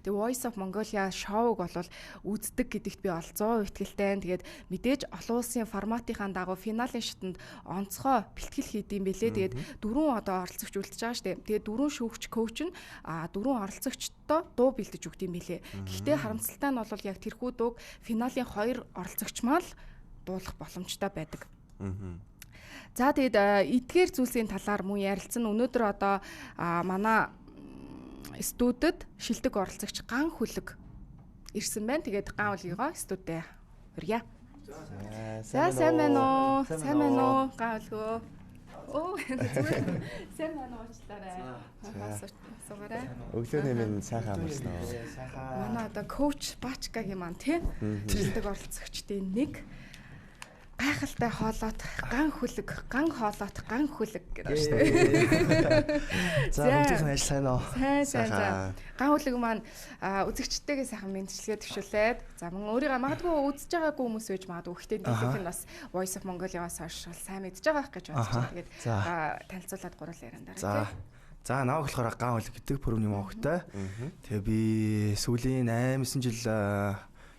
Тэгээ Voice of Mongolia шоуг бол үздэг гэдэгт би бол 100% итгэлтэй. Тэгээд мэдээж олон улсын форматынхаа дагуу финалийн шатанд онцгой бэлтгэл хийдэм билээ. Тэгээд 4 одоо оролцогч үлдэж байгаа шүү дээ. Тэгээд 4 шүүгч коуч нь 4 оролцогчтой дуу бэлдэж өгд юм билээ. Гэхдээ харамсалтай нь бол яг тэрхүү дууг финалийн 2 оролцогч мал дуулах боломжтой байдаг. За тэгээд эдгээр зүйлсийн талаар мөн ярилцсан. Өнөөдөр одоо манай студид шилдэг оролцогч Ган Хүлэг ирсэн байна. Тэгээд Ган Хүлгийгоо студид хүргье. За сайн байна уу? Сайн байна уу? Ган Хүлгөө. Оо сайн байна уу уучлаарай. Суугаарай. Өглөөний минь сайхан амарсан уу? Манай одоо коуч Бачкагийн маань тий шилдэг оролцогчдын нэг гайхалтай хоолойт Ган Хүлэг, ган хоолойт Ган Хүлэг гэдэг шүү дээ. За бүгдийн ажил сайн уу? Сайн. Ган Хүлэг маань үзэгчтэйгээ сайхан мэдчилгээ төвшүүлээд за мөн өөрийгөө магадгүй үзэж байгаагүй хүмүүс байж магадгүй. Гэхдээ нийтдээ нь бас Voice of Mongolia-аас хойш сайн мэдж байгаа гэж бодож байна. Тэгээд танилцуулаад гурвал яран дараа тий. За нааг болохоор Ган Хүлэг гэдэг пүрэвний мөнхтэй. Тэгээ би сүүлийн 8-9 жил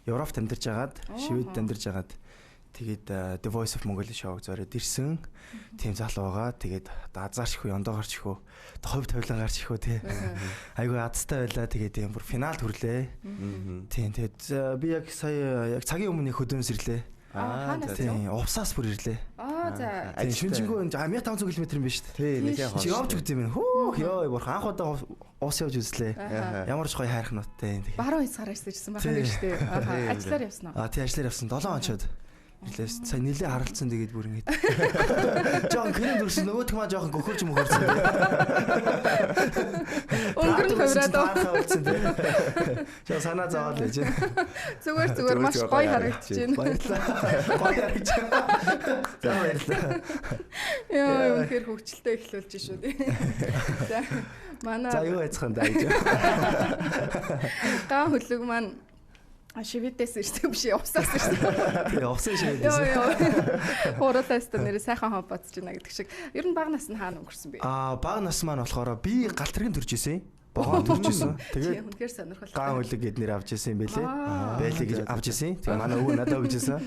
Европт амьдарч агаад, Шведд амьдарч агаад тэгээд The Voice of Mongolia шоуг зориод ирсэн. Тийм залуу байгаа. Тэгээд азарч ихүү, ондоогорч ихүү, ховь тавилан гарч ихүү тий. Айгүй азтай байлаа. Тэгээд тийм бүр финалд хүрлээ. Тийм тэгээд би яг сая цагийн өмнө хөдөөнс ирлээ. Тийм увсаас бүр ирлээ. За шүнжингөө 1500 км юм биш үү? Тий нэлээд хол. Чи явж үт юм. Хөөх ёо бурхан анх удаа ус явж үзлээ. Ямар ч гоё хайрх нуттай. Баруун хязгаар ирсэн байна шүү дээ. Ажиллаар явсан уу? Тий ажиллаар явсан 7 онцод. Нилээс сая нилээ харалцсан тэгээд бүр ингэж. Жохон крем дүрсэн нөгөөх маа жохон гөхөрч мөхөрсөн. Өнгөрн хавраад болсон тий. Жоо санаа зовоод лээж. Зүгээр маш гоё харагдаж байна. Гоё харагдаж байна. За баярлалаа. Яа үнэхээр хөвгчлөлтөө эхлүүлж шүү дээ. За манай За юу яцхан даа гэж. Ган Хүлэг маань Шивэдээс ирсэн биш усаас ирсэн. Тэгээ усан шивэдээс. Хуралаас нэрээ сайхан хавбацж байна гэдэг шиг. Ер нь бага нас нь хаана өнгөрсөн бэ? Бага нас маань болохоор би галтэргийн төрж исэн. Богоо төрж исэн. Тэгээд үнэхээр сонирхолтой. Ган Хүлэг гэд нэр авч исэн юм бэлээ. Бэлээ гэж авч исэн. Тэгээ манай өвөө надад өгч исэн.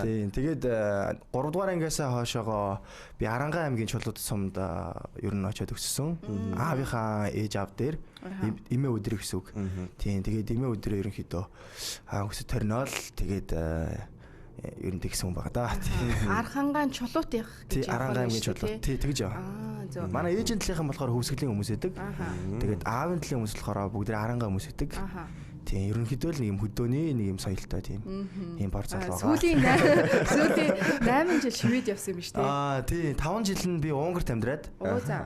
Тийм. Тэгээд 3 дугаар ангиас хойшоогоо би Арангаа аймгийн Чулууд сумд ер нь очиод өссөн. Аавынхаа ээж аав дээр эмээ өдрийг гэсэн үг. Тийм. Тэгээд эмээ өдрөө ерөнхийдөө өсөд торнол тэгээд ер нь тэгсэн хүн байгаа да. Архангаан Чулуут явах гэж. Тий Арангаа аймгийн Чулуут. Тий тэгж яа. Манай ээжийн талынхан болохоор хөвсгөлийн хүмүүс байдаг. Тэгээд аавын талын хүмүүс болохоор бүгд Арангаа хүмүүс байдаг. Тийм ерөнхийдөө л нэг юм хөдөөний нэг юм соёлтой тийм бор зал байгаа. Сүүлийн 8 жил Швед явсан юм биш үү? Тийм 5 жил нь би Унгарт амьдраад.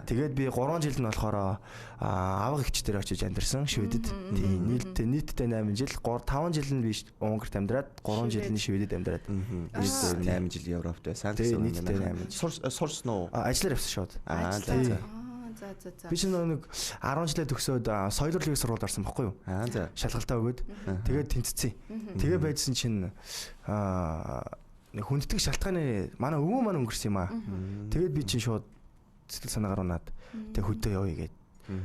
Тэгээд би 3 жил нь болохоор аав эгч дээр очиж амьдарсан Шведэд. Тийм нийтдээ 8 жил 5 жил нь би Унгарт амьдраад 3 жил нь Шведэд амьдраад. Нийтдээ 8 жил Европт байсан гэсэн үг юм. Сурсан уу? Ажиллаар явсан шууд. За. Би чинь нэг 10 жилээ төгсөөд соёл урлагийн сургуульд орсон байхгүй юу? За. Шалгалтаа өгөөд тэгээд тэнцсэн. Тэгээ байжсэн чинь нэг хүндэтгэх шалтгааны манай өвөө маань өнгөрсөн юм аа. Тэгээд би чинь шууд сэтгэл санаагаар унаад тэг хөдөө явъя гээд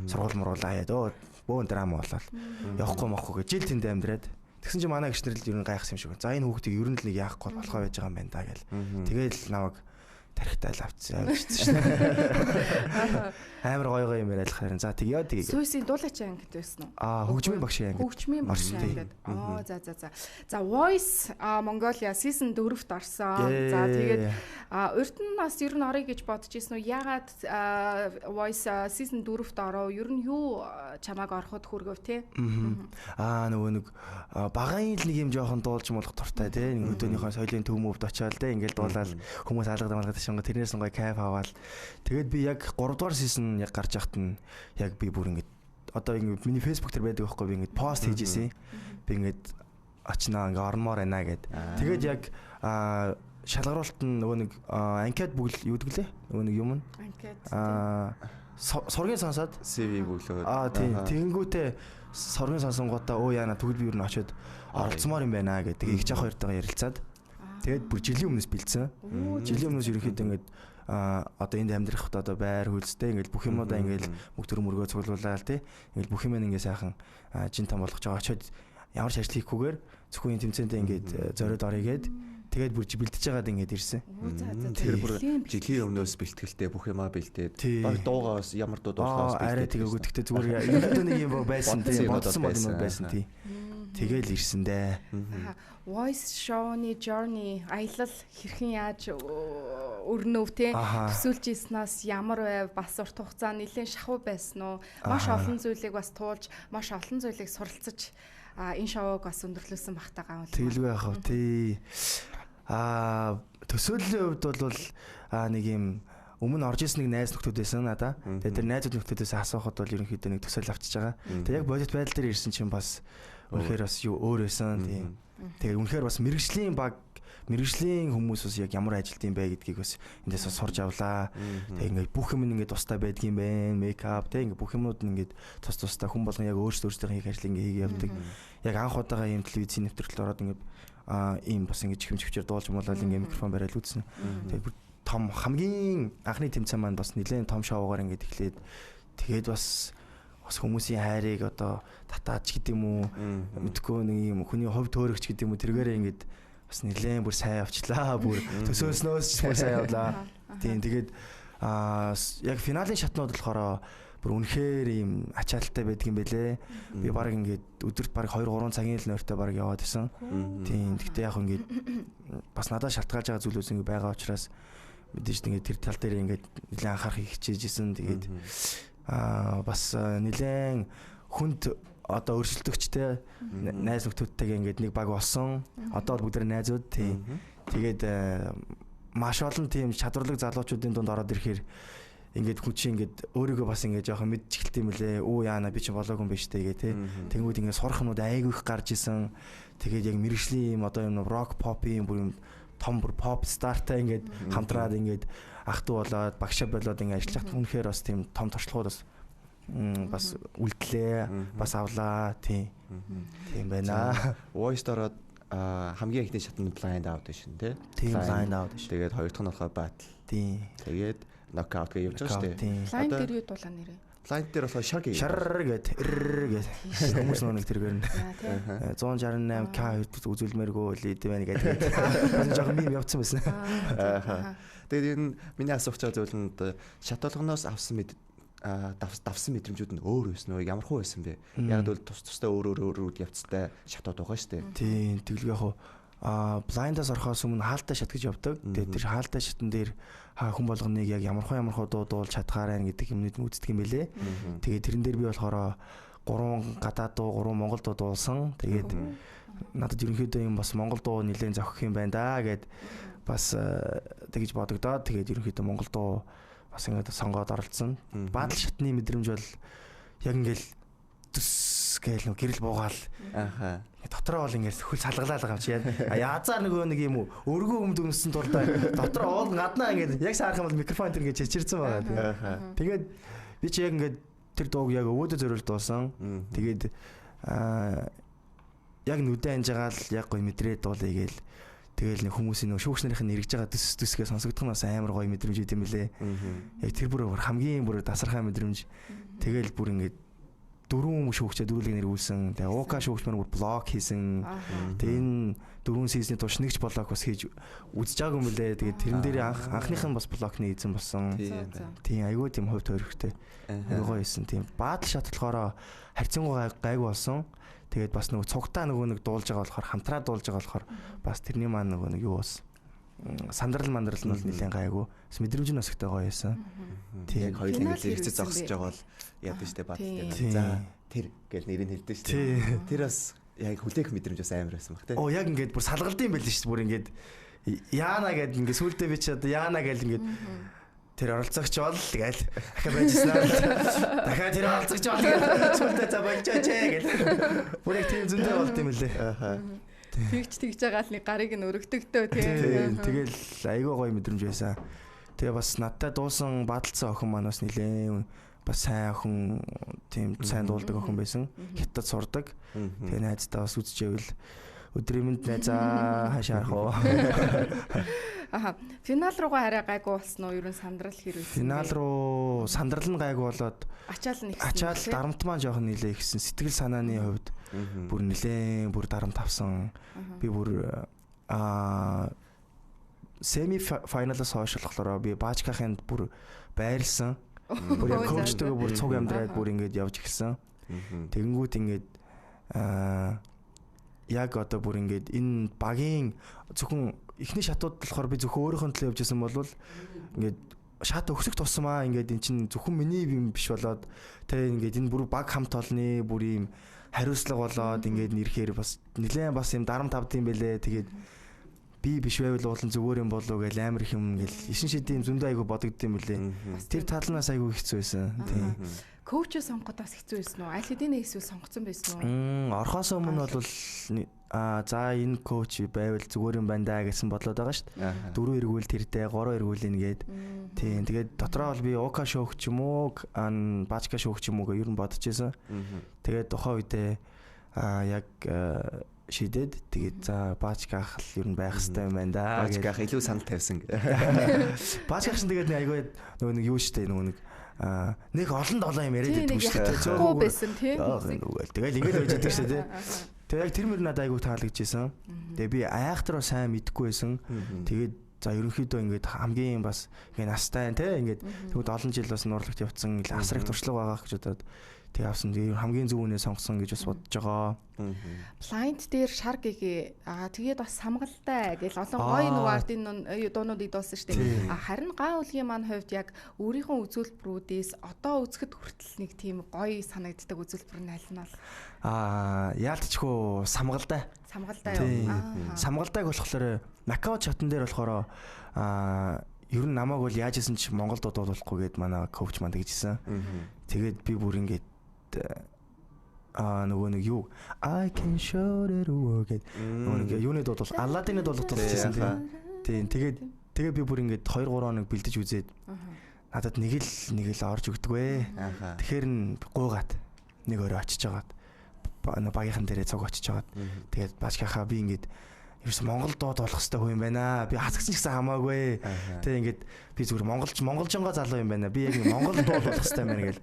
сургууль муруулаа яа бөөн драма болоод явахгүй мохгүй гэж жил тэнд амьдраад тэгсэн чинь манай гişнэр л ер нь гайхсан юм шиг. За энэ хүүхдийг ер нь л нэг яахгүй болохоо байж байгаа юм байна да гэл. Тэгээл намайг тархитаал авчихсан шүү дээ. Амар гоё юм яриад харин за тэгё. Сүүсийн дуулаач ангид байсан уу? Хөгжмийн багш ангид. Хөгжмийн багш ангид. За. За Voice Mongolia season 4-т орсон. За тэгээд урд нь бас ер нь орё гэж бодож ирсэн үү? Ягаад Voice season 4-т ороо? Ер нь юу чамааг ороход хүргэв те? Нөгөө нэг багаан л нэг юм жоохон дуулж молох дуртай те. Өдөөнийхөө соёлын төв мөвд очиад те ингээл дуулаад хүмүүс алгад шинга тэрнээс нь гоё кайф аваад тэгээд би яг 3 дугаар сизон яг гарч яхад нь яг би бүр ингэж одоо ингэ миний фэйсбુક дээр байдаг байхгүй би ингэж пост хийжсэн. Би ингэж очноо ингэ ормоор байна гэд. Тэгээд яг шалгаруулалт нь нөгөө нэг анкет бүгд юу гэвэл нөгөө нэг юм нь сургийн сонсоод CV бүглөөд тийм тэгэнгүүтээ сургийн сонсонгуудаа яана тэгвэл би юу н очиод оролцмоор юм байна гэдэг их жах хоёртойгоо ярилцаад тэгээд бүр жилийн өмнөөс бэлдсэн. Жилийн өмнөөс ерөнхийдөө ингэж одоо энд амьдрах одоо байр хөлстэй ингээл бүх юмудаа ингээл мөнгө төр мөргөө цуглуулаад тий ингээл бүх юм ингээ сайхан жин том болгож байгаа очиод ямар ч ажил хийхгүйгээр зөвхөн тэмцээндээ ингээд зориод орё гээд тэгээд бүр бэлдэж байгаад ингээд ирсэн. Тэр бүр жилийн өмнөөс бэлтгэлтэй бүх юмаа бэлдээд баг дуугаас ямар дуу дуулахаас арай тэгээ өгдөгтэй зүгээр ерөөдөө нэг юм байсан тийм бодсон юм байсан тийм. Тэгэл ирсэн дээ. Voice show-ны journey аялал хэрхэн яаж өрнөв те төсөөлж ийснаас ямар байв бас урт хугацаа нэлээд шахуу байсан уу? Маш олон зүйлийг бас туулж, маш олон зүйлийг суралцаж энэ шоуг бас өндөрлүүлсэн багтагаа бол. Тэгэлгүй яах вэ? Тий. Төсөөллийн хувьд бол нэг юм өмнө орж исэн нэг найз нөхдүүд байсан надаа. Тэгээд тэр найзууд нөхдүүдээс асуухад бол ерөнхийдөө нэг төсөөл авчиж байгаа. Тэгээд яг бодит байдал дээр ирсэн чинь бас үнэхээр бас юу өөр байсан тийм. Тэгээд үнэхээр бас мэрэгжлийн хүмүүс бас яг ямар ажилт юм бэ гэдгийг бас эндээс сурж авлаа. Тэгээд ингээд бүх юм ингээд тустай байдгийм байх, мейкап тэгээд ингээд бүх юмуд ингээд тустай хүн болгон яг өөрсдөө хийх ажил ингээд хийгээд явдаг. Яг анх удаага ийм телевизийн нэвтрэлд ороод ингээд ийм бас ингэж хэмжигчээр дуулж муулаад ингээ микрофон бариад үзсэн. Тэгээд том хамгийн анхны тэмцээн маань бас нэлээд том шоугаар ингээд эхлээд тэгээд бас хүмүүсийн хайрыг одоо татаач гэдэг юм уу мэдгүй нэг юм хүний хувь төөрөгч гэдэг юм уу тэргээрээ ингээд бас нэлээд бүр сайн авчлаа. Бүр төсөөснөөс ч бүр сайн явлаа. Тийм тэгээд яг финалийн шатнууд болохоор бүр үнэхээр ийм ачаалттай байдаг юм бэлээ. Би баг ингээд өдөрт баг 2-3 цагийн л нойртой баг яваад исэн. Тийм. Гэхдээ яг ингээд бас надад шалтгаалж байгаа зүйлүүд ингэ байгаа учраас мэдээж ингээд тэр тал дээр ингээд нэлээд анхаарах хичээжсэн. Тэгээд бас нэлээд хүнд одоо өрсөлдөгчтэй найз нөхдөдтэйгээ ингээд нэг баг болсон. Одоо бол бүгд найзууд тийм. Тэгээд маш олон тийм чадварлаг залуучуудын дунд ороод ирэхээр ингээд хүн чинь ингээд өөрийгөө бас ингээд жоохон мэдчихэлт юм лээ. Өө яана би чи болоогүй юм биш тэгээ тий. Тэнгүүд ингээд сурах юмуд айгүй их гарч исэн. Тэгээд яг мэрэгжлийн юм одоо юм рок попын бүр юм том бүр pop стартай ингээд хамтраад ингээд ах トゥ болоод багшаа болоод ингээд ажиллах үнэхээр бас тийм том туршлагууд бас үлдлээ. Бас авлаа тий. Тийм байна. Voice ороод хамгийн ихний шатнд blind out шин тий. Тийм blind out шин. Тэгээд хоёр дахь нь болохоор battle. Тий. Тэгээд knockout гэж явж байгаа шүү дээ. Blind дээр юу дуулаа нэрээ? Blind дээр болохоор shag гэд хүмүүс нэг тэргээр нь 168k үзүүлмээргүй лид байна гэдэг. Бас жоохон мим явцсан байсан. Тэгээд энэ миний асуух зүйл нь шат болгоноос авсан давсан мэдрэмжүүд нь өөр байсан уу? Ямар хуу байсан бэ? Яг л тустай өөр явцтай шатууд байгаа шүү дээ. Тийм, тэглэг яг блайндаас орохоос өмнө хаалтай шат гэж явдаг. Тэгээд тэр хаалтай шатн дээр хүн болгоныг яг ямар хуу дуу дуулж чадхаарай гэдэг юмнууд үздэг юм бэлээ. Тэгээд тэрэн дээр би болохоор 3 гадаад дуу, 3 монгол дуу дуулсан. Тэгээд надад ерөнхийдөө юм бас монгол дуу нэлээд зохих юм байна да гэд бас тэгж бодогдоод тэгээд ерөнхийдөө монгол дуу бас ингээд сонгоод оролцсон. Баатал шатны мэдрэмж бол яг ингээл төс гээл нэг гэрэл буугаал. Дотроо бол ингээд хөл салгалаа л байгаа юм чи яазаар нэг юм уу өргөө өмд өмсөн тул дотроо уул гаднаа ингээд яг саарах юм бол микрофон тэр ингээд чичирсэн байгаа. Тэгээд би чи яг ингээд тэр дууг яг өвөөдөө зориулж дуусан. Тэгээд яг нүдэ анжаагаал яг гоё мэдрээд дуулъя гээл. Тэгэл нэг хүмүүсийн шүүгчнэрийнх нь эргэж байгаа төсгээ сонсогдох нь бас амар гоё мэдрэмж юм билэ. Яг тэр бүр хамгийн бүр тасархай мэдрэмж. Тэгэл бүр ингээд 4 шүүгчээ дөрүлийг нэрвүүлсэн. Тэгээ уука шүүгч маань бүр блог хийсэн. Тэгээ энэ 4 сизний турш нэгч блог бас хийж үзэж байгаагүй юм билэ. Тэгээ тэрэн дээр анхных нь бас блогны эзэн болсон. Тийм айгүй тийм хувь тойрогтой. Айгүй гоё хийсэн. Тийм баатал шат болохоор харьцангуй гайгүй болсон. Тэгээд бас нөгөө цугтаа нэг дуулж байгаа болохоор хамтраад дуулж байгаа болохоор бас тэрний маань нөгөө нэг юу бас сандрал мандрал нь бол нэлээд гайгүй. Бас мэдрэмж нь бас ихтэй гоё байсан. Тийм яг хоёулаа ингэ зэрэгцээ зогсож байгаа бол яадаг штэ баатал. За тэр гэл нэрийг хэлдэг штэ. Тэр бас яг хүлээх мэдрэмж бас амар байсан баг тий. Оо яг ингээд бүр салгалдсан байл штэ бүр ингээд яана гэд ингээд сүултээ би чи одоо яана гэл ингээд тэр оролцогч бол гээл дахиад байжснаа. Дахиад тэр оролцогч бол гээл сүултээ за болчихооч гэл. Бүр яг тийм зөндөө болд юм лээ. Тэгж байгаа л нэг гарыг нь өргөдөгдөө тийм. Тэгэл айгүй гоё мэдрэмж байсан. Тэгээ бас надтай дуусан бааталцсан охин маань бас нилээн бас сайн охин тийм сайн дуулдаг охин байсан. Хятад сурдаг. Тэгээ найздаа бас үзчихвэл өдрийн мэнд найзаа хаашаа арах уу. Аха. Финал руугаа арай гайгүй болсон уу? Ер нь сандрал хэрвээ. Финал руу сандрал нь гайгүй болоод ачаал нь ихсэн. Ачаал дарамт маань жоохон нилээ ихсэн. Сэтгэл санааны хувьд бүр нилээн бүр дарамт авсан. Би бүр семи финалаас хойш болохоор би Баачкахынд бүр байрлсан. Бүр яг коучтойгоо бүр цуг амьдраад бүр ингэж явж эхэлсэн. Тэгэнгүүт ингэж яг одоо бүр ингэж энэ багийн зөвхөн эхний шатууд болохоор би зөвхөн өөрийнхөө төлөө явж исэн болвол ингэж шат өксөх тусмаа ингээд эн чинь зөвхөн миний юм биш болоод тэ ингээд энэ бүр баг хамт олны бүр юм хариуцлага болоод ингээд нэрхээр бас нэлээд бас юм дарамт тавдсан байлээ. Тэгээд би биш байвал уулын зүгээр юм болов гэж амар их юм ингээл 9 шидийн зөндөө айгу бодогдсон байлээ. Тэр талнаас айгу хэцүү байсан. Тийм. Коуч сонгоход бас хэцүү байсан уу? Аль хэдийн эсвэл сонгоцсон байсан уу? Орхоос өмнө бол за энэ коуч байвал зүгээр юм байна да гэсэн бодлоод байгаа шүү дээ. 4 эргүүл тэрдээ 3 эргүүл ингээд. Тийм. Тэгээд дотроо бол би Ока шоух ч юм уу, Бачка шоух ч юм уу гэж ер нь бодож байсан. Тэгээд тухайн үедээ яг шидэд тэгээд за Бачках л ер нь байх хэрэгтэй юм байна да. Бачках илүү санал тавьсан. Бачках шин тэгээд айгүй нөгөө нэг юу штэ нөгөө нэг олон долоо юм яриад байдаг шүү дээ. Зөөгөө байсан тийм. Тэгэл ингээд байж байдаг шүү дээ. Тэгээд яг тэр мөр надад айгүй таалагдчихсэн. Тэгээд би айхтар сайн мэдэхгүй байсан. Тэгээд за ерөнхийдөө ингээд хамгийн бас ингээд настай те ингээд тэгвэл олон жил бас нурлагт явцсан асар их туршлага байгаа гэж бодоод тэг авсан. Тэгээд хамгийн зөв үнэ сонгосон гэж бас бодож байгаа. Blind дээр шар гэгээ тэгээд бас самгалтай гэл олон гоё нөгөө артын дуунуудыг дуулсан шүү дээ. Харин гай уулгийн маань хувьд яг өөрийнхөө үзүүлбэрүүдээс одоо үзэхэд хүртэл нэг тийм гоё санагддаг үзүүлбэр нь аль нь бол яалтчгүй самгалтай. Самгалтай юу? Самгалтайг болохоор нокаут шатн дээр болохоор ер нь намайг бол яаж исэн ч Монголд дуудуулахгүй гэд манай коуч маань тэгжсэн. Тэгээд би бүр ингээд нөгөө нэг юу I can show that work гэд нөгөө юуны дуудвал Аладдины дуулалт дуулчихсан тийм. Тэгээд би бүр ингээд 2 3 хоног бэлдэж үзээд надад нэг л орж өгдөгвэ. Тэгэхээр н гуугаад нэг өрөө очиж жагаад багийнхан дээрээ цог очиж жагаад тэгээд Бачкахаа би ингээд ерөөс Монгол дууд болох хэрэгтэй хүн юм байна. Би хасгсан ч гэсэн хамаагүй. Тэг ингээд би зүгээр монголжонгоо залуу юм байна. Би яг Монгол дууд болох хэрэгтэй юм байна гэл.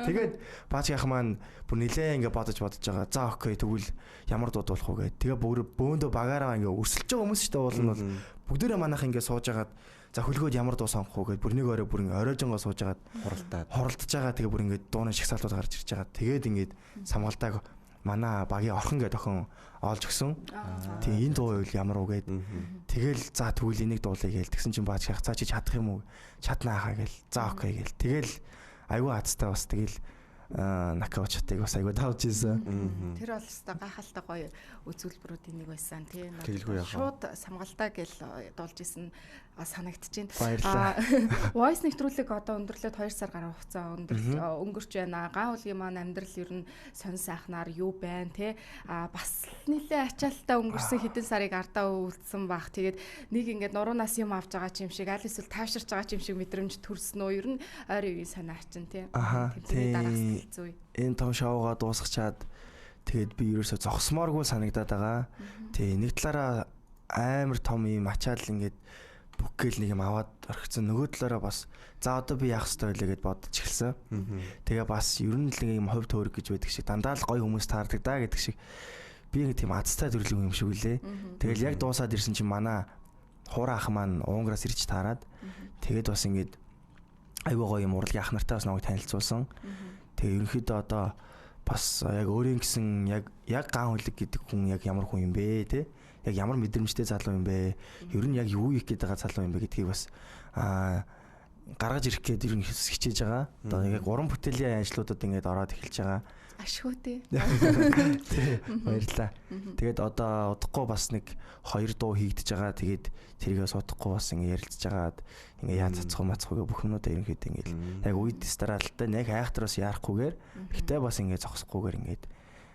Тэгээд Бачках маань бүр нилээ ингээд бодож байгаа. За окей тэгвэл ямар дууд болох вэ гэд. Тэгээ бүр бөөндөө багаараа ингээд өрсөлдөж байгаа хүмүүс шүү дээ уул нь бол бүгдээрээ манайх ингээд сууж агаад за хөлгөөд ямар дуу сонгох вэ гэд бүр нэг өрөө бүр ингээд оройжонгоо сууж агаад хуралдаж байгаа. Тэгээ бүр ингээд дууны шагсаалтууд гарч ирж байгаа. Тэгээд ингээд самгаалтайг манай багийн орхон гэдэг охин олж өгсөн. Тэгээ энэ дуу байвал ямар уу гэд. Тэгэл за тэгвэл энийг дуулъя гээл. Тэгсэн чинь Баачках цаа чи чадах юм уу? Чаднаа хаа гээл. За окей гээл. Тэгэл айгүй хацтай бас тэгэл нокаут шатыг бас айгүй тавж ийсэн. Тэр бол өстой гайхалтай гоё үзүүлбэрүүдийн нэг байсан тий. Шууд самгалтай гэл дуулж исэн санагдчихээн. Баярлалаа. Voice нэвтрүүлэг одоо өндөрлөөд 2 сар гаруй хугацаа өнгөрч байна. Ган уулгийн маань амьдрал ер нь сонь сайхнаар юу байна те. Бас нэлээ ачаалтаа өнгөрсөн хэдэн сарыг ардаа үлдсэн бах. Тэгээд нэг ингээд нуруунаас юм авч байгаа юм шиг аль эсвэл тайвширч байгаа юм шиг мэдрэмж төрсөн үү? Ер нь ойр үеийн санаа ачин те. Тэмцээний дараас зүй. Энэ том шоугаа дуусгачаад тэгээд би ерөөсө зогсмооргүй санагдаад байгаа. Тэгээ нэг талаараа амар том юм ачаал ингээд бүкэл нэг юм аваад орхисон. Нөгөө талаараа бас за одоо би яах ёстой вэ гэд бодож эхэлсэн. Тэгээ бас ер нь л нэг юм хувь төөрөг гэж байдаг шиг дандаа л гоё хүмүүс таардаг да гэдэг шиг би нэг тийм азтай төрлөг юм шиг үлээ. Тэгэл яг дуусаад ирсэн чинь манай хураа ах маань Унграас ирж таарад. Тэгээд бас ингээд айгүй гоё юм урлагийн ах нартай бас намайг танилцуулсан. Тэгээ ерөнхийдөө одоо бас яг өөрийн гэсэн яг ган хүлэг гэдэг хүн яг ямар хүн юм бэ те? Яг ямар мэдрэмжтэй залуу юм бэ? Ер нь яг юу их гээд байгаа залуу юм бэ гэдгийг бас гаргаж ирэх гээд ер нь хичээж байгаа. Одоо яг уран бүтээлийн ажлуудад ингээд ороод эхэлж байгаа. Ашгүй тий. Баярлалаа. Тэгээд одоо удахгүй бас нэг 2 дуу хийгдэж байгаа. Тэгээд тэрийгээ суудахгүй бас ингээд ярилцж байгаад ингээд яаж цацх мацхгүйгээ бүх юмудаа ерөнхийдөө ингээд яг үед стараалтай нэг айхтраас яарахгүйгээр гэтээ бас ингээд зогсохгүйгээр ингээд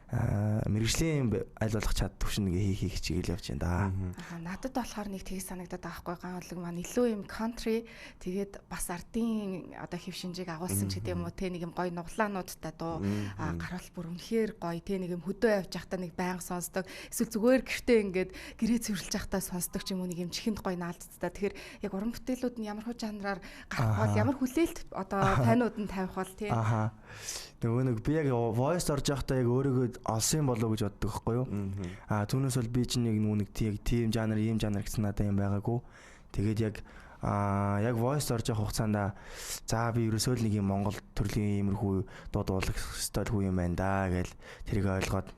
мэрэгжлийн аль болох чаддаг шиг нэг хийх хичээл явж байна да. Надад болохоор нэг тгий санагдаад байхгүй ганцлог маань илүү юм country тэгээд бас ардын одоо хэв шинжийг агуулсан ч гэдэг юм уу те нэг юм гоё нуглаануудтай дуу гарвал бүр үнэхээр гоё те нэг юм хөдөө явж байхдаа нэг байнга сонсдог эсвэл зүгээр гэртээ ингээд гэрээ цэвэрлж байхдаа сонсдог ч юм уу нэг юм чихэнд гоё наалдцтай. Тэгэхээр яг уран бүтээлүүд нь ямар хөө жанраар гарах бол ямар хүлээлт одоо танууд нь тавих бол те. Нөгөө нэг би яг voice орж байхдаа яг өөрийгөө олсон болов гэж боддог байхгүй юу? Түүнээс бол би чинь нэг тийм жанр, ийм жанр гэсэн надад юм байгаагүй. Тэгээд яг voice орж явах хугацаанд за би ерөөсөө л нэг юм Монгол төрлийн иймэрхүү дуудуулах стайл хүү юм байна да гэж тэрийг ойлгоод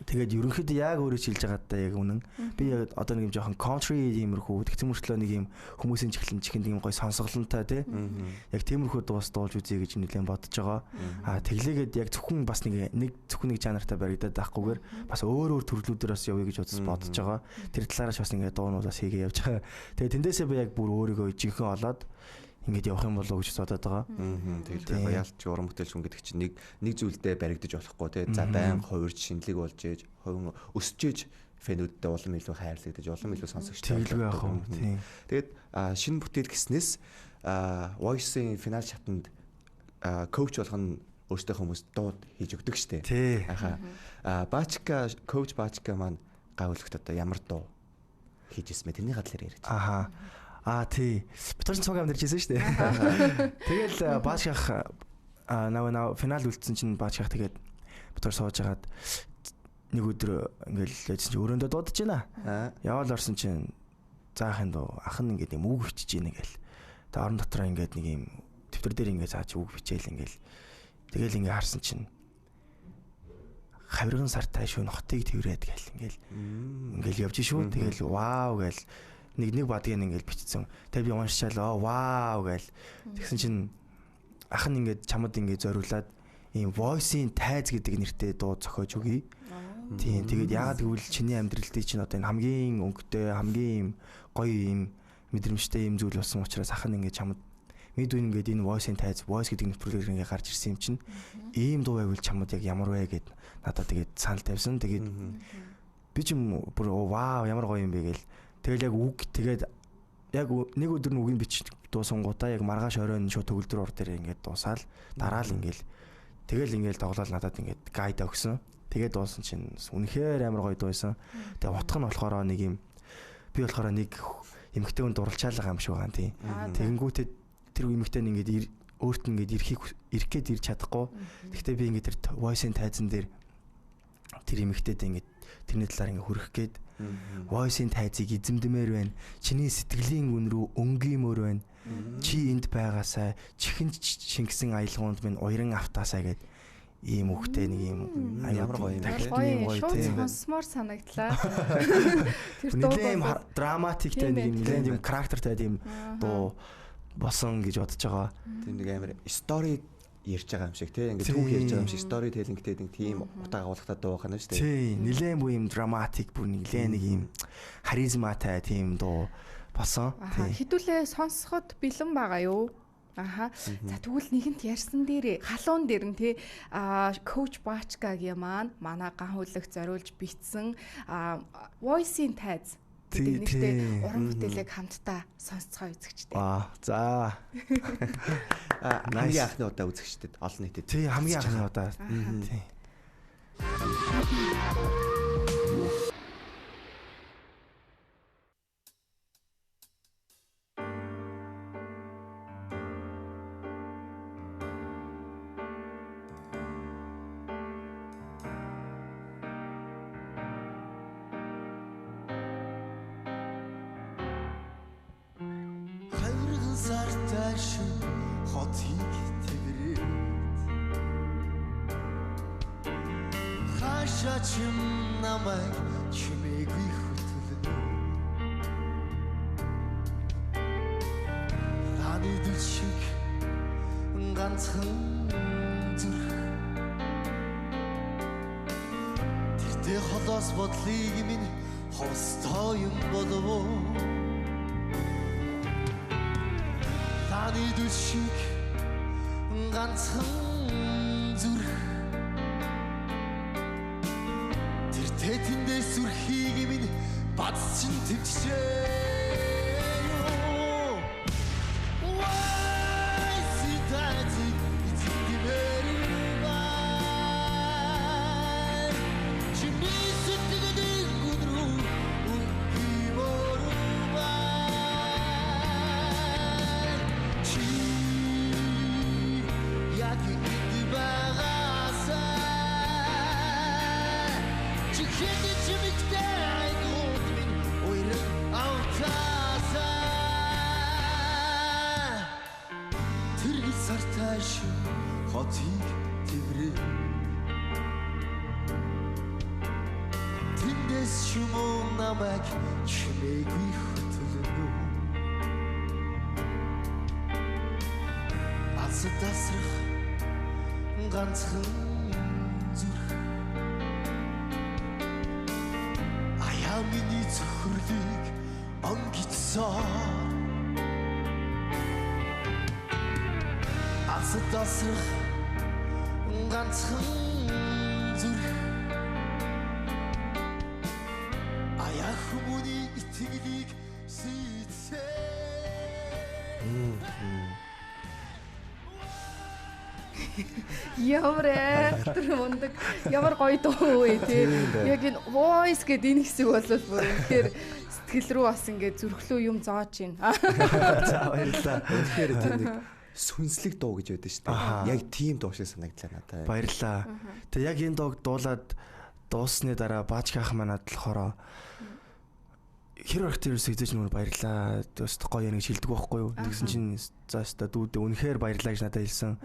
тэгээд ерөнхийдөө яг өөрөө шилж байгаадаа яг үнэн. Би одоо нэг юм жоохон country иймэрхүү тэгсэн мөртлөө нэг юм хүмүүсийн чихэнд нэг юм гоё сонсголонтой тий. Яг тиймэрхүү дуулж үзье гэж нэлээд бодож байгаа. Тэглээгээд яг зөвхөн бас нэг жанртай баригдаад байхгүйгээр бас өөр төрлүүдээр бас явъя гэж бодож байгаа. Тэр талаараас бас ингээд дуунуудаас хийгээ явж байгаа. Тэгээд тэндээсээ би яг бүр өөрийгөө жинхэнэ олоод ингээд явах юм болов гэж бодоод байгаа. Тэгэл ялч уран бүтээлч хүн гэдэг чинь нэг зүйлдээ баригдаж болохгүй тий. За байн хувирж шинэлэг болж ээж, хувин өсөж ээж фэнүүдтэй улам илүү хайрлагдаж, улам илүү сонсогчтой болох. Тэгээд шинэ бүтээл гэснээс voice-ийн финал шатанд коуч болох нь өөртөө хүмүүс дууд хийж өгдөг штэ. Тий. Баачка коуч Баачка маань гайвуулахт одоо ямар дуу хийж ирсэн бэ? Тэрний гадлаар яриач. Тий. Битүүрсэн цуг амьдарч ирсэн шүү дээ. Тэгэл Баачках наа финал үлдсэн чинь Баачках тэгээд битүүр сууж хагаад нэг өдөр ингээл яжсан чинь өрөөндөө дуудаж байна. Яваал орсон чинь заахын дөө ах нь ингээд юм үг бичиж ийнэ гээл. Тэгээд орон дотроо ингээд нэг юм дэвтэр дээр ингээд зааж үг бичээл ингээл. Тэгэл ингээд харсан чинь хавирган сартай шүүн хотыг тэрврээд гээл ингээл явж шүү. Тэгэл вау гээл нэг бадгийг ингээл бичсэн. Тэгээ би уншчаал вау гээл. Тэгсэн чинь ах нь ингээд чамд ингээд зориулаад ийм voice-ийн тайз гэдэг нэртэй дуу зохиож өгье. Тийм. Тэгээд яагаад гэвэл чиний амьдралдыг чинь одоо энэ хамгийн өнгөтэй, хамгийн ийм гоё ийм мэдрэмжтэй ийм зүйл болсон учраас ах нь ингээд чамд мэдүү ингээд энэ voice-ийн тайз, voice гэдэг нэвтрүүлгээр ингээд гарч ирсэн юм чинь ийм дуу байвал чамд яг ямар вэ гэд надад тэгээд санал тавьсан. Тэгээд би ч юм бүр вау ямар гоё юм бэ гээл. Тэгэл яг үг тэгээд яг нэг өдөр нь үгийн бич дуусангуудаа яг маргааш оройн шууд төгөлдөр ор дээр ингээд дуусаал дараа л ингээд тэгэл ингээд тоглоод надад ингээд гайд өгсөн. Тэгээд дуусан чинь үнэхээр амар гоё дуусан. Тэгээ утга нь болохоор нэг юм би болохоор нэг эмэгтэй хүн дурлцаалгаа юм шиг байгаа тийм. Тэгэнгүүтээ тэр эмэгтэй нь ингээд өөрт нь ингээд ирэх гээд ирч чадахгүй. Гэхдээ би ингээд тэр voice-ийн тайзан дээр тэр эмэгтэйд ингээд тэрний талаар ингээд хүрэх гээд voice-ийн тайзыг эзэмдмээр байна. Чиний сэтгэлийн үн рүү өнгөмөр байна. Чи энд байгаасаа чихэнд шингэсэн аялгаунд минь уяран автаасаа гэд ийм үхтэй нэг ийм ямар гоё юм бэ? Шууд сонсмоор санагдлаа. Тэр дуу драматиктэй нэг нэлээд юм характертай тийм дуу босон гэж бодож байгаа. Тийм нэг амар story ярьж байгаа юм шиг тийм ингээд түүх ярьж байгаа юм шиг story telling-тэй нэг тийм утга агуулгатай дуу байна шүү дээ. Тийм нэлээд бүр юм драматик бүр нэлээд нэг ийм харизматай тийм дуу босон. Хэдүүлээ сонсоход бэлэн байгаа юу? За тэгвэл нэгэнт ярьсан дээр халуун дээр нь тий коуч Баачкагийн маань манай ган хөлөг зориулж бичсэн voice-ийн тайз гэдэг нэртэй уран бүтээлийг хамтдаа сонсцгоо үзэгчтэй. За. Хамгийн анхны удаа үзэгчдэд олон нийтэд. Тий хамгийн анхны удаа. Тий. Чим намайг чимээгүй хөтөлнө. Таны дүшиг ганцхан зүрх. Тэрдээ холоос бодлыг минь ховстой юм болов уу? Таны дүшиг ганцхан зүрх. тэтэндээс үрхийг минь бац чин төвчээ хотыг тэврээ тэндээс шумуу намайг чимээгүй хөтлөнө асад тасрах ганцхан зүрх аяа миний зөвхөрлийг онгицсан асад тасрах ганцхан зүрх аяа хүмүүний итгэлийг сийцээ Ямар актер мундаг ямар гоё дуу ээ тий. Яг энэ voice гэдэг энэ хэсэг бол бүр үнэхээр сэтгэл рүү бас ингээд зүрхлүү юм зоож байна. За баярлалаа. Үнэхээр тийм нэг сүнслэг дуу гэж байдаг шүү дээ. Яг тийм дуу шиг санагдлаа надад. Баярлалаа. Тэгээ яг энэ дууг дуулаад дууссаны дараа Баачка ах манад болохоор хэр актер хэзээж нүр баярлаа. Тэс гоё нэг шилдэг байхгүй юу? Тэгсэн чинь заастаа дүүдээ үнэхээр баярлаа гэж надад хэлсэн.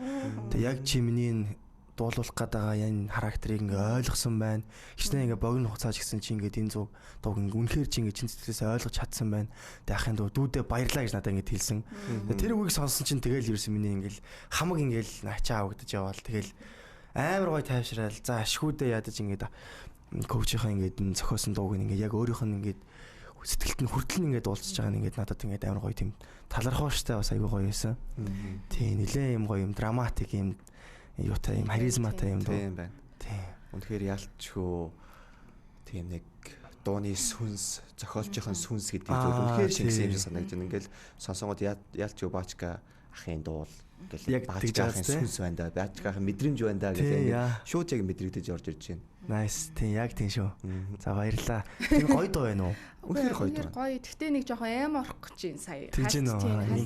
Тэгээ яг чимний дуулуулах гэдэг энэ характерыг ингээ ойлгосон байна. Хичнээн ингээ богино хугацааж гисэн чи ингээ энэ зуг дууг ингээ үнэхээр чи ингээ чин сэтгэлээсээ ойлгож чадсан байна. Тэгээ ахын дүүдээ баярлаа гэж надад ингээ хэлсэн. Тэр үгийг сонсон чинь тэгэл ерөөс миний ингээл хамаг ингээл ачаа авагдаж яваал. Тэгэл амар гоё тайвшраал. За ашгүүдээ ядаж ингээ коучийнхаа ингээ зохиосон дууг ингээ яг өөрийнх нь ингээ сэтгэлд нь хүртэл ингээд уулзж байгаа нь ингээд надад ингээд амар гоё тийм талархав штэ бас айгүй гоё байсан. Тийм нэлээ юм гоё юм драматик юм юутай юм харизматай юм дуу. Тийм байна. Тийм. Үнэхээр ялчгүй тийм нэг дууны сүнс, зохиолчийн сүнс гэдэг зүйл үнэхээр шингэсэн юм шиг санагдаж байна. Ингээл сонсонгод ялчгүй Баачка ахын дуул ингээл Баачка ахын сүнс байна да. Баачка ахын мэдрэмж байна да гэдэг шууд яг мэдрэгдэж орж ирж байна. Nice. Тийм яг тийм шүү. За баярлаа. Тийм гоё дуу байна уу? Үнэхээр гоё дуу. Гоё. Гэхдээ нэг жоохон эм орох гэж юм сая. Тийм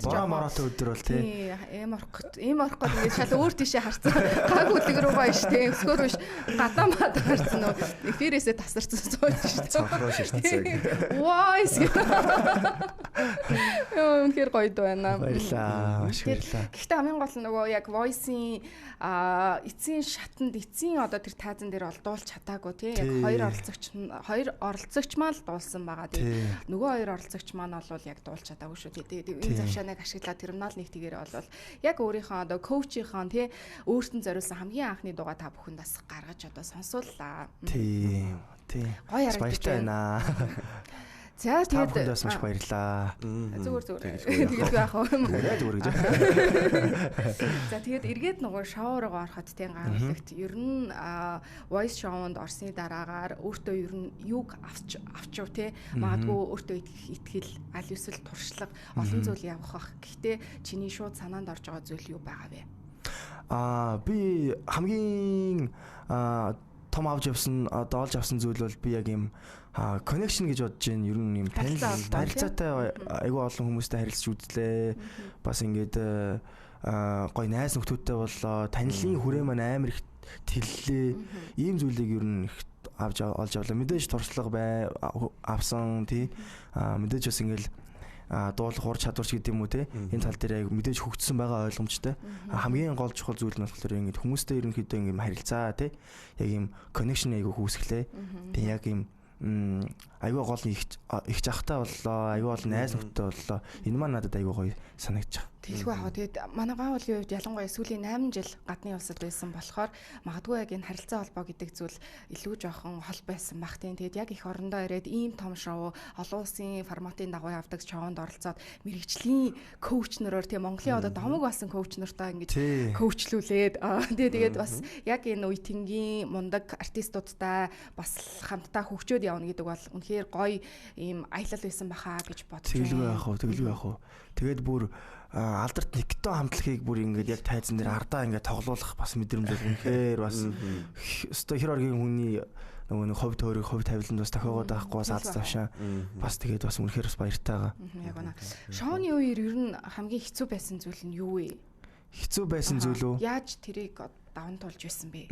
бороо мороотой өдөр бол тий. Эм орох гээд ингээд шал өөр тийшээ харцсан. Гаг үлэг рүү гоё штэ. Өсгөр биш гадаа маад харцсан уу. Эфирээсээ тасарсан сууж штэ. Цонхроо ширтцэг. Вайс. Үнэхээр гоё дуу байна. Баярлаа. Маш баярлаа. Гэхдээ хамгийн гол нь нөгөө яг voice-ийн эцсийн шатанд эцсийн одоо тэр тайзан дээр бол дуулж чадаагүй тий. Яг хоёр оролцогч маань л дуулсан байгаа. Нөгөө хоёр оролцогч маань бол яг дуулж чадаагүй шүү. Тэгээд энэ завшааныг ашиглаад терминал нэгтгээр бол яг өөрийнхөө одоо коучийнхаа тий өөртөө зориулсан хамгийн анхны дуугаа та бүхэнд бас гаргаж одоо сонсууллаа. Тийм. Гоё харагдаж байна. За тэгээд бас маш баярлаа. Зүгээр. Тэгээд яах вэ? Зүгээр гэж. За тэгээд эргээд нөгөө шоу руу ороход тийм гаргалагт ер нь voice show-нд орсны дараагаар өөртөө ер нь юг авчив те магадгүй өөртөө итгэл аль эсвэл туршлага олон зүйл явах бах. Гэхдээ чиний шууд санаанд орж байгаа зүйл юу байгаа вэ? Би хамгийн том авч явсан олж авсан зүйл бол би яг юм connection гэж бодож байна. Ер нь юм танилцаатай айгүй олон хүмүүстэй харилцаж үзлээ. Бас ингээд гоё найз нөхдөдтэй боллоо. Танилын хүрээ маань амар их тэллээ. Ийм зүйлийг ер нь авч олж авлаа. Мэдээж туршлага авсан тий. Мэдээж бас ингээд дуулах ур чадварч гэдэг юм уу те энэ тал дээр яг мэдээж хөгжсөн байгаа ойлгомжтой хамгийн гол чухал зүйл нь болохоор ингэ хүмүүстэй ерөнхийдөө ингэ харилцаа те яг юм connection айгу хүүсгэлээ тэг яг юм аюу гол их жахтай боллоо, аюу гол найз нөхдөд боллоо. Энэ маань надад аюу гоё санагдчих. Тэглгүй аа. Тэгээд манай ган уулын үед ялангуяа сүүлийн 8 жил гадны улсад байсан болохоор магадгүй яг энэ харилцаа холбоо гэдэг зүйл илүү жоохон хол байсан бах тийм. Тэгээд яг их орондоо ирээд ийм том шоу олон улсын форматын дагуу явдаг шоунд оролцоод мэрэгжлийн коуч нараар тийм Монголын одоо домог болсон коуч нартаа ингэж коучлүүлээд тэгээд бас яг энэ үеийнгийн мундаг артистуудтай бас хамтдаа хөгжөөд явна гэдэг бол үнэхээр гоё ийм аялал байсан баха гэж бодож байна. Тэглгүй яах вэ? Тэгээд бүр алдарт Никто хамтлагийг бүр ингээд яг тайзан дээр ардаа ингээд тоглуулах бас мэдрэмж бол үнэхээр бас өстой хэр оргийн хүний нөгөө ховд төөрөг ховд тавиланд бас тохиогоод байхгүй бас алд завшаа бас тэгээд бас үнэхээр бас баяртай байгаа. Яг байна. Шоуны үеэр ер нь хамгийн хэцүү байсан зүйл нь юу вэ? Хэцүү байсан зүйл үү? Яаж тэрийг даван туулж байсан бэ?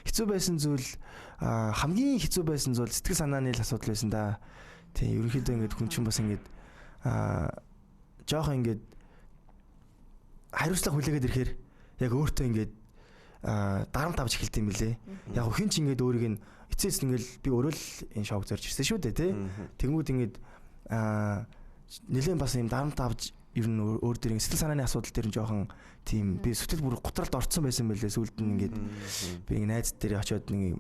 Хэцүү байсан зүйл хамгийн хэцүү байсан зүйл сэтгэл санааны л асуудал байсан да. Тийм ерөнхийдөө ингээд хүн чинь бас ингээд жоох ингээд хариуцлага хүлээгээд ирэхээр яг өөртөө ингээд дарамт авч эхэлт юм билэ. Яг хин ч ингээд өөрийг нь эцээс ингээд би өөрөө л энэ шоуг зорж ирсэн шүү дээ тий. Тэнгүүд ингээд нэлээд бас юм дарамт авч ер нь өөр дээр сэтгэл санааны асуудал дээр нь жоохон тийм би сэтгэл бүр готролд орцсон байсан байлээ. Сүүлд нь ингээд би ингээд найз дээр очиод нэг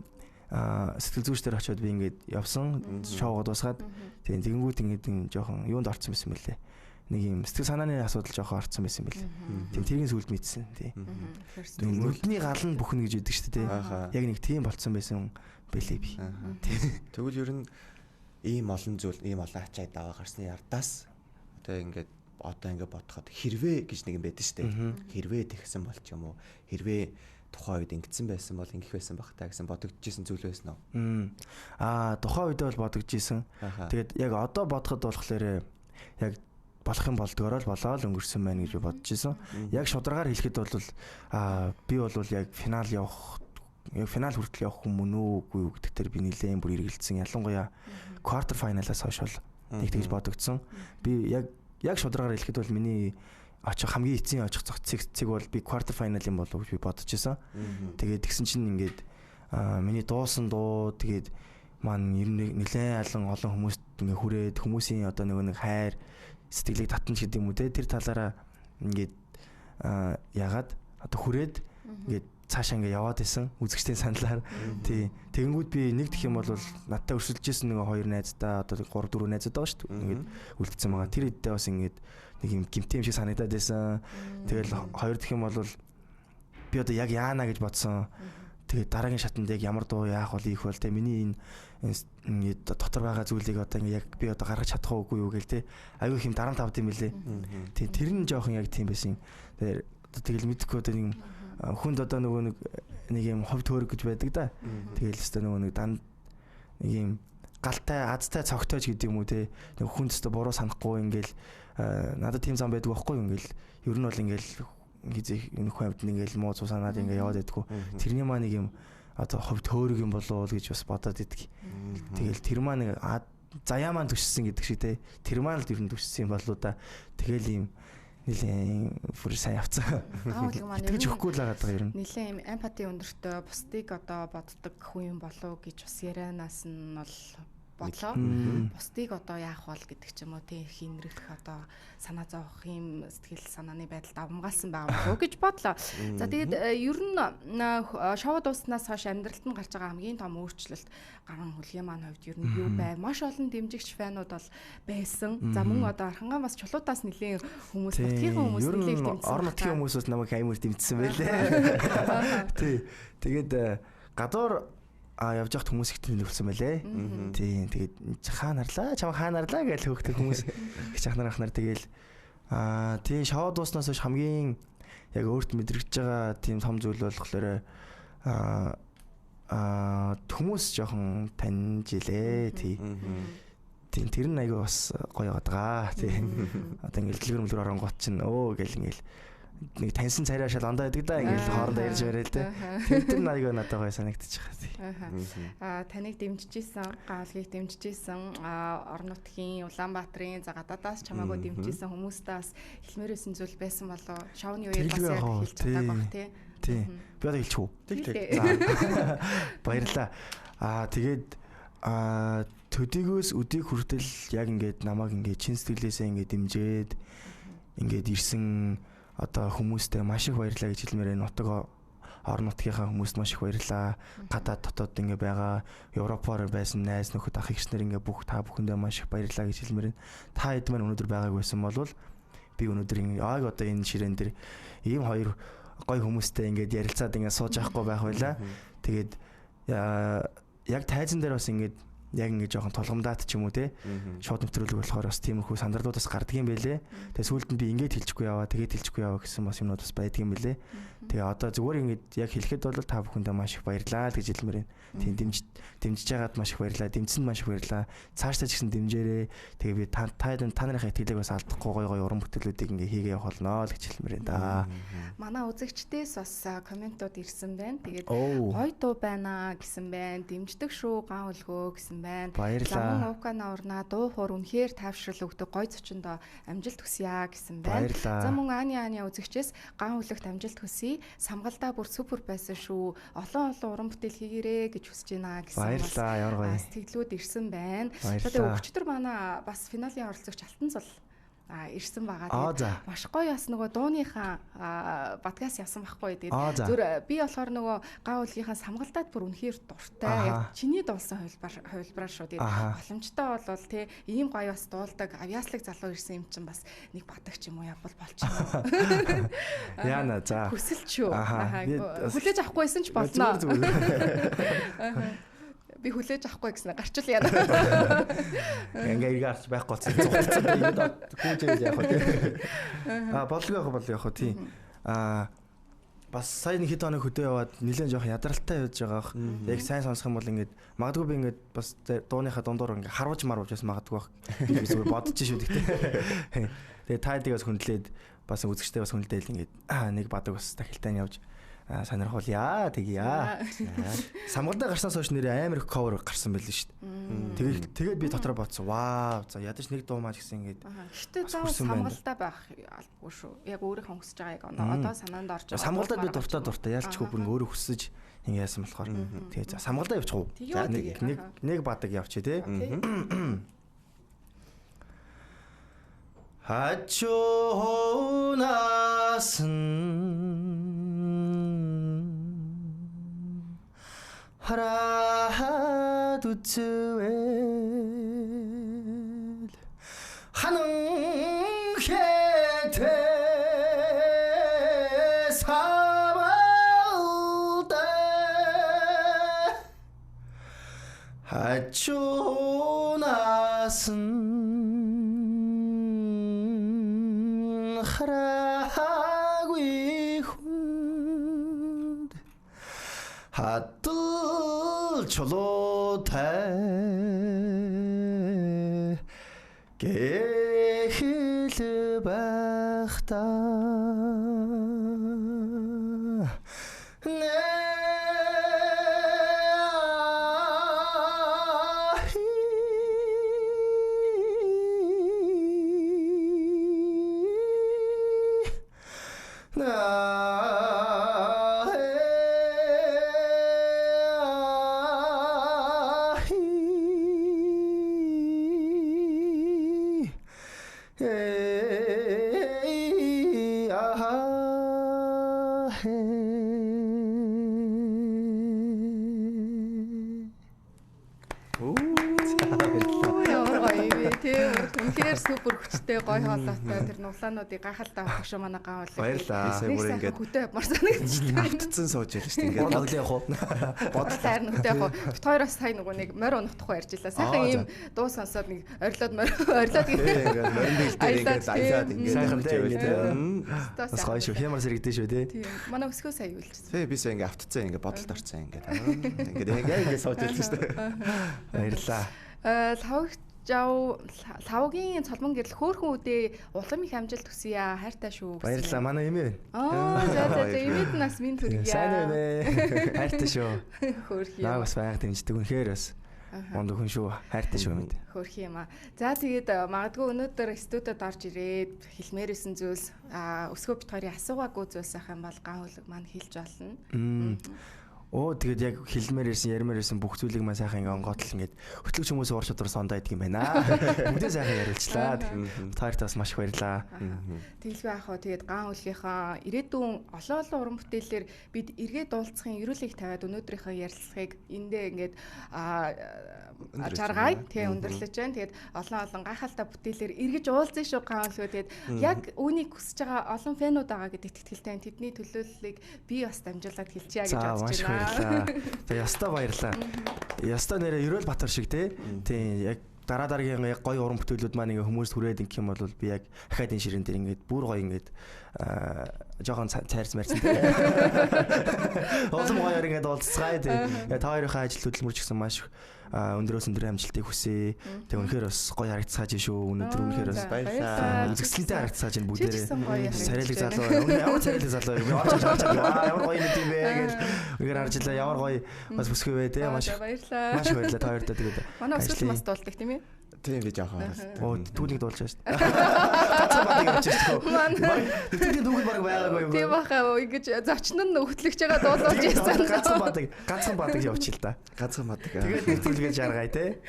сэтгэл зүйч дээр очиод би ингээд явсан шоугод басгаад тэгэнгүүт ингээд жоохон юунд орцсон байсан байлээ. Нэг юм сэтгэл санааны асуудал жоохон орцсон байсан байлээ. Тийм тэргийн сүлд мэдсэн тий. Нүдний гал нь бүхнэ гэж өгдөг шүү дээ. Яг нэг тийм болцсон байсан байлээ би. Тэгвэл ер нь ийм олон зүйл, ийм олон ачаа даваа гарсны ардаас одоо ингээд бодоход хэрвээ гэж нэг юм байдаг шүү дээ. Хэрвээ тэгсэн бол ч юм уу, хэрвээ тухайн үед ингэсэн байсан бол ингэх байсан бах та гэсэн бодогдчихсэн зүйл байсан уу? Тухайн үед бол бодогдчихсэн. Тэгээд яг одоо бодоход болохоор яг болох юм болдгоороо л болоо л өнгөрсөн байна гэж бодож исэн. Яг шударгаар хэлэхэд бол би бол яг финал хүртэл явах юм уу үгүй юу гэдэг дээр би нэлээд бүр эргэлцсэн. Ялангуяа квартер финалаас хойш бол нэг тэгж бодогдсон. Би яг шударгаар хэлэхэд бол миний хамгийн эцсийн очих цэг бол би квартер финал юм болов гэж би бодож исэн. Тэгээд тэгсэн чинь ингээд миний дуусан дуу тэгээд маань ер нь нэлээд олон хүмүүст ингээ хүрээд хүмүүсийн одоо нэг хайр сэтгэлийг татна гэдэг юм уу те тэр талаараа ингээд ягаад одоо хүрээд ингээд цаашаа ингээд яваад исэн үзэгчдийн саналаар тий тэгэнгүүт би нэг гэх юм бол надтай өрсөлдөж исэн нэг хоёр найзтай одоо 3 4 найзтай байгаа шүү дээ ингээд үлдсэн байгаа тэр хэддээ бас ингээд нэг юм гимтэй юм шиг санагдаад байсан тэгэл хоёр дахь юм бол би одоо яг яана гэж бодсон тэгээд дараагийн шатанд яг ямар дуу яах вэ их бол те миний энэ дотор байгаа зүйлийг одоо ингээ яг би одоо гаргаж чадах уугүй юу гээл те аюу их юм дарамт авд юм билэ тэр нь жоохон яг тийм байсан тэгэл мэдхгүй одоо нэг хүнд одоо нөгөө нэг юм ховд хөөрөг гэж байдаг да тэгэл өстой нөгөө нэг данд нэг юм галтай азтай цогтойч гэдэг юм уу те нэг хүнд өстой буруу санахгүй ингээл надад тийм зам байдаг байхгүй юу ингээл ер нь бол ингээл гизэх энэ хүн амьд ингээл муу цус санаад ингээ яваад байдгүй тэрний маа нэг юм одоо ховд хөөрөг юм болоо л гэж бас бодоод идэг. Тэгэл тэр маа нэг заяа маань төссөн гэдэг шиг те тэр маа л ер нь төссөн юм болоо да. Тэгэл ийм нэлээ бүр сайн авцаа. Тэгж өгөхгүй л байгаа даа ер нь. Нэлээ ийм эмпати өндөртөө бусдыг одоо боддог хүн юм болоо гэж бас ярианаас нь бол бодлоо. Бусдыг одоо яах вэ гэдэг ч юм уу тий хинрэх одоо санаа зовох юм сэтгэл санааны байдалд авмгаалсан байгаа мó гэж бодлоо. За тэгээд ер нь шоу дууснаас хойш амьдралд нь гарч байгаа хамгийн том өөрчлөлт гарan хөлгийн маань хувьд ер нь юу байв? Маш олон дэмжигч фанууд бол байсан. За мөн одоо Арханган бас чулуутаас нэлийн хүмүүс нутгийн хүмүүс нэлээд дэмжсэн. Орон нутгийн хүмүүс бас намайг аймаар дэмжсэн байлээ. Тий. Тэгээд гадуур явж явах хүмүүс ихтэй нөлөөлсөн байлээ. Тийм тэгээд хаанарлаа чам хаанарлаа гэж хөөхтэй хүмүүс их ахнаар тэгэл тийм шоу дууснаас хойш хамгийн яг өөрт мэдрэгдэж байгаа тийм том зүйл болохоор хүмүүс жоохон таньжилээ тийм тэр нь айгаа бас гоё байгаа тийм одоо ингээл дэлгэр оронгот чинь гэл ингээл нэг таньсан царай шал ондоо байдаг да ингээл хоорондоо ярьж барай л дээ. Тэр айгаа надад гоё санагдчих байгаа. Таныг дэмжижсэн, гаалгийг дэмжижсэн, орон нутгийн Улаанбаатарын гадаадаас чамаагүй дэмжижсэн хүмүүстээ бас хэлмээрсэн зүйл байсан болоо шоуны үеэр бас яг хэлж чаддаг баг тий. Би одоо хэлчих үү? Тэг. Баярлаа. Тэгээд төдийгөөс өдийг хүртэл яг ингээд намайг ингээд чин сэтгэлээсээ ингээд дэмжиэд ингээд ирсэн одоо хүмүүстээ маш их баярлалаа гэж хэлмээр энэ нутаг орон нутгийнхаа хүмүүст маш их баярлалаа. Гадаад дотоод ингээд байгаа Европоор байсан найз нөхөд ах ихснэр ингээд та бүхэндээ маш их баярлалаа гэж хэлмээр байна. Та хэд маань өнөөдөр байгааг байсан бол би өнөөдөр одоо энэ ширээн дээр ийм хоёр гоё хүмүүстэй ингээд ярилцаад ингээд сууж авахгүй байх байлаа. Тэгээд яг тайзан дээр бас ингээд яг ингээд жоохон толгомдаад ч юм уу те шууд нэвтрүүлэг болохоор бас тиймэрхүү сандруудаас гардаг юм байлээ. Тэгээ сүүлд нь би ингээд хэлчихгүй яваа, тэгээд хэлчихгүй яваа гэсэн бас юмнууд бас байдаг юм байлээ. Тэгээ одоо зүгээр ингээд яг хэлэхэд бол та бүхэндээ маш их баярлалаа гэж хэлмээр байна. Тийм дэмжиж байгаад маш их баярлалаа, дэмжсэнд маш их баярлалаа. Цаашдаа ч гэсэн дэмжээрэй. Тэгээ би та нарынхаа итгэлийг бас алдахгүй гоё уран бүтээлүүдийг ингээд хийгээ явах болно л гэж хэлмээр байна да. Манай үзэгчдээс бас комментууд ирсэн байна. Тэгээд гоё дуу байна гэсэн байна. Дэмждэг шүү ган хөлгөө гэсэн байна. Баярлалаа. Ламун Укана урна дуу хоор үнэхээр тайвшрал өгдөг гоё зочиндоо амжилт хүсье гэсэн байна. За мөн Ани үзэгчээс ган хөлөгт амжилт хүсье. Самгалдаа бүр супер байсан шүү. Олон уран бүтээл хийгээрэй гэж хүсэж байна гэсэн. Баярлалаа. Ямар гоё. Сэтгэлүүд ирсэн байна. Тэгээд өгчтөр манай бас финалийн оролцогч Алтан Цул ирсэн байгаа. Тэгээд маш гоё бас нөгөө дууныхаа подкаст явсан байхгүй. Тэгээд зүр би болохоор нөгөө ган хөлгийнхаа самгалдаад бүр үнэхээр дуртай. Яг чиний дуулсан хувилбараар шүү. Тэгээд боломжтой бол тий ийм гоё бас дуулдаг авьяаслаг залуу ирсэн юм чинь бас нэг бадагч юм уу явбал болчихно. Яна за. Хүсэлч шүү. Хүлээж авахгүйсэн ч болно. Би хүлээж авахгүй гэсэн гарчул яана. Ингээ иргаарч байхгүй болсон. Зугтсан би юу гүйж яах вэ? Болго яах вэ тий. Бас сая нэг хэд хоног хөдөө яваад нэлээд жоох ядралтай явж байгаа ах. Яг сайн сонсох юм бол ингээд магадгүй би ингээд бас дууныхаа дундуур ингээд харваж бас магадгүй бах. Би зүгээр бодож шүү дээ. Тэгээ та дээгээс хүндлээд бас үзэгчтэй бас хүндлээл ингээд нэг бадаг бас тахилтаа явж сонирхуулъя тэгье. Самгалдаа гарснаас хойш нэрээ амар их cover гарсан байл шүү дээ. Тэгээд би дотроо бодсон. Вау. За ядаж нэг дуу маа гэсэн ингээд. Гэтэ заавал самгалдаа байх албагүй шүү. Яг өөрийнхөө хүсэж байгааг одоо санаанд орж байгаа. Самгалдаа би дуртай ялчгүй бүр өөрөө хүсэж ингэ яасан болохоор. Тэгээ за самгалдаа явчих уу. За нэг бадаг явчих тий. 하라도 쯔웰 하는 게대 사마우다 하초나슨 하라구이 훈 하뜰 졸로대 게힐르박다 супер хүчтэй гоё хоолойтой тэр нуглаануудыг гайхалтай авах шүү манай ган хөлөг. Баярлаа. Бүр ингээд хөтөө явмаар санагдчихлаа. Автцсан сууж ялла шүү дээ. Ингээд бодлоо явах уу? Бодлоо харин хөтөө явах уу? Бит хоёроос сайн нөгөө нэг морь унах тухай ярьж илаа. Сайхан ийм дуу сонсоод нэг орилоод ингээд морин бил дээр ингээд аялаад ингээд сайхан дээ. Бас гоё шүү. Хямар сэрэгдэн шүү тий. Тийм. Манай өсгөө сая юу илчсэн. Тий би сая ингээд автцсан ингээд бодолд орцсон ингээд сууж ялла шүү дээ. Баярлаа. Лавгийн цолмон гэрэл хөөхөн үдээ улам их амжилт хүсье. Хайртай шүү. Баярлалаа. Манай эмээ. За эмээд нас минь төргийа. Сайн байна. Хайртай шүү. Хөөх юм. Наа бас байнга дэмждэг үнэхээр бас. Монд хүн шүү. Хайртай шүү эмээд. Хөөх юм аа. За тэгээд магадгүй өнөөдөр студид орж ирээд хэлмээрсэн зүйлс өсгөө бит хоёрын асуугаагүй зүйлс ах юм бол ган хөлөг маань хэлж болно. Тэгээд яг хэлмээр ирсэн, ярмаар ирсэн бүх зүйлийг маань сайхан ингээ онгоотл ингээд хөтлөгч хүмүүс уурч удар сондоо идэх юм байна. Бүгдээ сайхан яриулчлаа. Таарт бас маш их баярлаа. Тэгэлгүй яах вэ? Тэгээд Ган үлгийнхаа ирээдүйн олон уран бүтээлээр бид эргээд уулзахын ерөөлийг тавиад өнөөдрийнхөө ярилцлагыг эндээ ингээд жаргая өндөрлөж байна. Тэгээд олон гайхалтай бүтээлээр эргэж уулзъя шүү Ган үлгөө. Тэгээд яг үүнийг хүсэж байгаа олон фэнүүд байгаа гэдэгт итгэлтэй. Тэдний төлөөллийг би бас дамжуулаад хэлчихье гэж бодож байна. За ястаа баярлаа. Ястаа нэрээ Ерөөл Батар шиг тийм яг дараагийн яг гоё уран бүтээлүүд маань ингээ хүмүүст хүрээд ингэх юм бол би яг ахаад энэ ширээн дээр ингээд бүр гоё ингээд жоохон цайрс марсан тийм. Олон гоёор ингээд уулзцгаая тийм. Та хоёрын ажил хөдөлмөр ч гэсэн маш өндрөөс өндөр амжилтыг хүсье. Тэг үнэхээр бас гоё харагдцгааж шүү. Өнөөдөр үнэхээр бас баярлалаа. Үзэгсэлтэй харагдцгааж байна бүгдээрээ. Царайлаг залуу. Ямар царайлаг залуу юм. Ямар гоё юм бэ гэж үнэхээр харж илаа. Ямар гоё бас бүсгүй бай тээ. Маш баярлалаа. Маш баярлалаа та хоёртаа тэгээд. Манай өсвөл бас дуулдаг тийм ээ. Тийм би жоохон. Түүнийг дуулж байна шүү. Цацсан батыг авчихсан. Түүний дүүгэл баг байгаагүй юу? Тийм бахаа ингэж зочин нь хөтлөгч байгаа дуулуулж яасан. Ганцхан батыг явуучих л да. Ганцхан батыг. Тэгээд нэвтрүүлгээ жаргая те.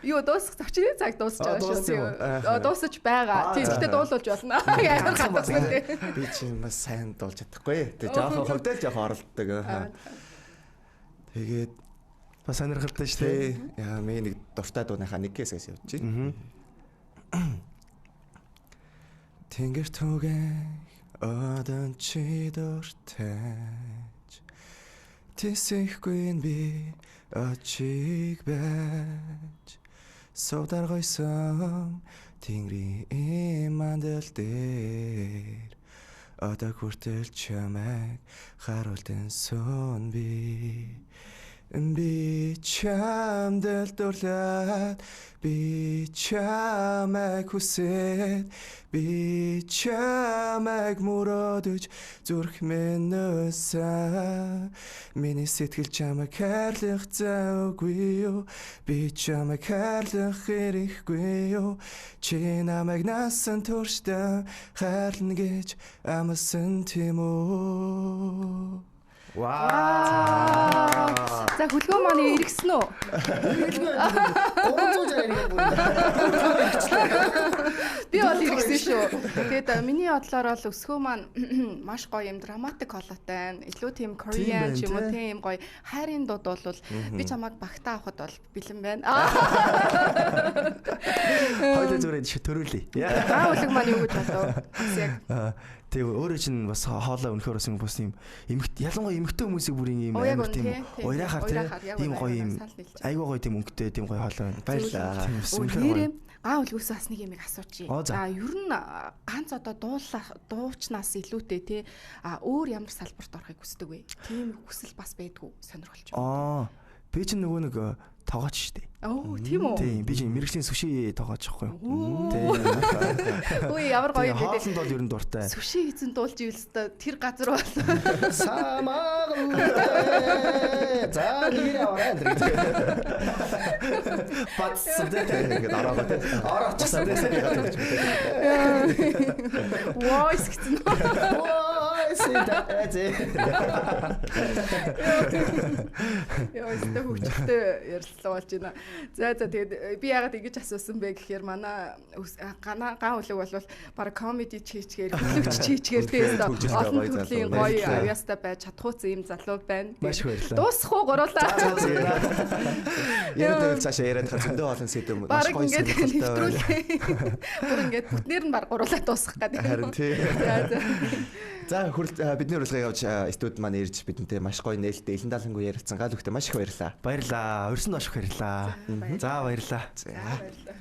Юу дуусах зочны цаг дуусч байгаа шүү. Дуусаж байгаа. Тийм гэхдээ дуулуулж болно. Яагаад хатсан те. Би чинь бас сайн дуулж чадахгүй. Тэгээд жоохон хөвдөл жоохон оролддог. Тэгээд бас сонирхолтой шүү дээ. Яа би нэг дуртай дууныхаа нэг хэсгээс явчих. Тэнгэр түгэх одан чи дуртайч тисэхгүй би очиг байж суудар гойсон тэнгэрийн мандал дээр одоо хүртэл чамайг харуултан сон би чамд дурлаад би чамайг хүсээд би чамайг мөрөөдөж зүрх минь миний сэтгэл чамайг хайрлах зайгүй юу би чамайг хайрлах хэрэггүй юу чи намайг насан туршдаа хайрлна гэж амласан тийм үү. Вау. За хөлгөө маань иргсэн үү? Би бол иргсэн шүү. Тэгээд миний бодлоор бол өсгөө маань маш гоё юм драматик холоотой байна. Илүү тийм Korean ч юм уу тийм гоё хайрын дууд бол би чамайг багтаа авахд бол бэлэн байна. Хоёул зүрийн төрүүлээ. Хөлөг маань юу гэж бодов? Тэгээ өөрөө чинь бас хоолой өнөхөр бас юм ялангуяа эмэгтэй хүмүүсийн бүрийн юм амар тийм уйрахаар тийм гоё юм айгүй гоё тийм өнгөтэй тийм гоё хоолой байна. Баярлаа. Нэрээ ган үлгээс бас нэг юм асуучих. Ер нь ганц одоо дуучнаас илүүтэй те өөр ямар салбарт орохыг хүсдэг вэ? Тийм хүсэл бас байдгүй сонирхолч байна. Би чинь нөгөө нэг тоогооч штэ. Тийм үү? Тийм би чинь мэрэгжлийн сүши тоогооч байхгүй юу? Тийм. Үгүй ямар гоё юм бэ? Хоолнд бол ер нь дуртай. Сүши эзэн дуулж ивэл тэр газар бол самаг за нэг яваа энэ. Батсан тэгээд ороочихсан тэгээд Войс гэсэн. Яа, өстө хүчтэй ярилцлага болж байна. За тэгээд би яагаад ингэж асуусан бэ гэхээр манай ган үлэг бол баг комеди чийчгээр хөтлөгч чийчгээр тэгээд олон төрлийн гоё авьяастай байж чадхууцсан юм залуу байна. Маш баярлалаа. Дуусах уу гуруулаа. Яриад цаашаа яриад зөндөө олон сэдв маш гоё сонирхолтой. Бүр ингээд бүтнээр нь баг гуруулаа дуусгах гэдэг. Харин тий. За бидний урилгыг авч студид маань ирж бидэнтэй маш гоё нээлттэй элен даалангүй ярилцсан гал өгтө маш их баярлаа. Баярлаа. Өрсөнд маш их баярлаа. За баярлаа. За баярлаа.